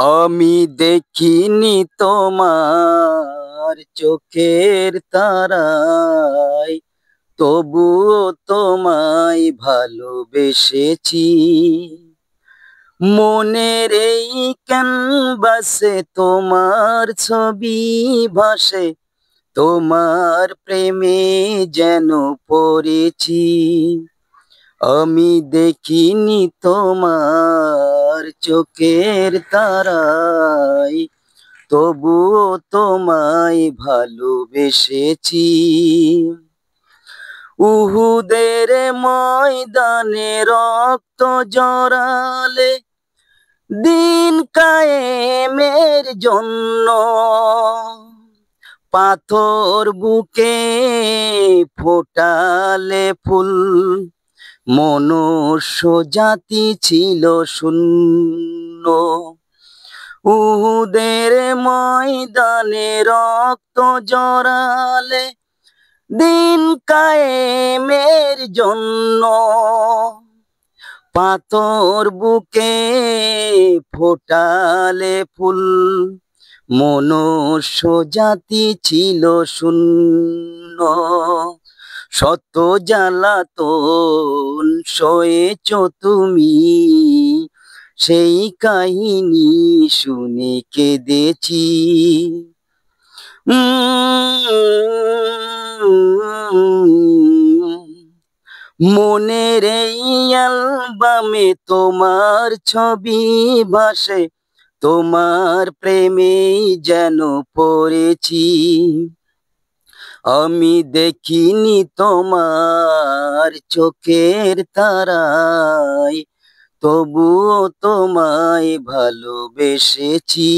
আমি দেখিনি তোমার চোখের তারায়, তবুও তোমায় ভালোবেসেছি। মনের এই ক্যানভাসে তোমার ছবি ভাসে, তোমার প্রেমে যেন পড়েছি। আমি দেখিনি তোমার চোখের তারায়, তবুও তোমায় ভালোবেসেছি। উহুদের ময়দানে রক্ত জড়ালে, দিন কায়েমের জন্য পাথর বুকে ফোটালে ফুল, মনুষ্য জাতি ছিল শূন্য। উহুদের ময়দানে রক্ত জড়ালে, দিন কায়েমের জন্য পাথর বুকে ফোটালে ফুল, মনুষ্য জাতি ছিল শূন্য। শত জ্বালাতন সয়েছ তুমি, সেই কাহিনী শুনে কেঁদেছি। মনের এই অ্যালবামে তোমার ছবি ভাসে, তোমার প্রেমে যেন পড়েছি। আমি দেখিনি তোমার চোখের তারায়, তবুও তোমায় ভালোবেসেছি।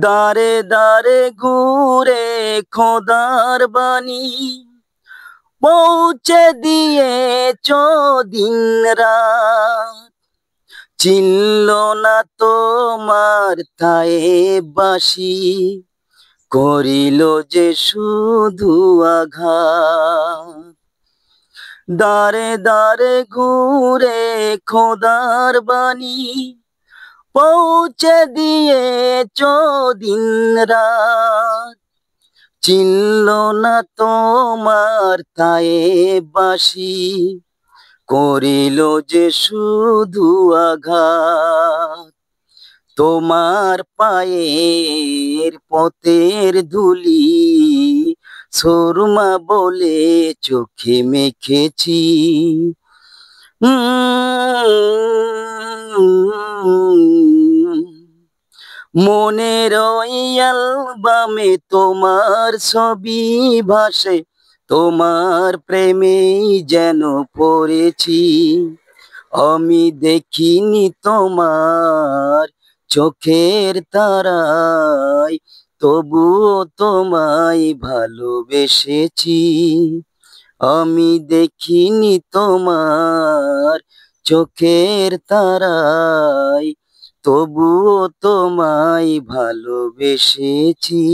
দাঁড়ে দাঁড়ে ঘুরে খোদার বাণী পৌঁছে দিয়েছ দিন রাত, চিনল না তোমার থায়ে বাসি, করিল যে শুধু আঘাত। দাঁড়ে দাঁড়ে ঘুরে খোদার বাণী পৌঁছে দিয়েছ দিন রাত, চিনল না তোমার থায়ে বাসি, করিল যে শুধু আঘাত। তোমার পায়ের পথের ধুলি সুরমা বলে চোখে মেখেছি। মনের ওই অ্যালবামে তোমার ছবি ভাসে, তোমার প্রেমে যেন পড়েছি। আমি দেখিনি তোমার চোখের তারায়, তবুও তোমায় ভালোবেসেছি। আমি দেখিনি তোমার চোখের তারায়, তবুও তোমায় ভালোবেসেছি।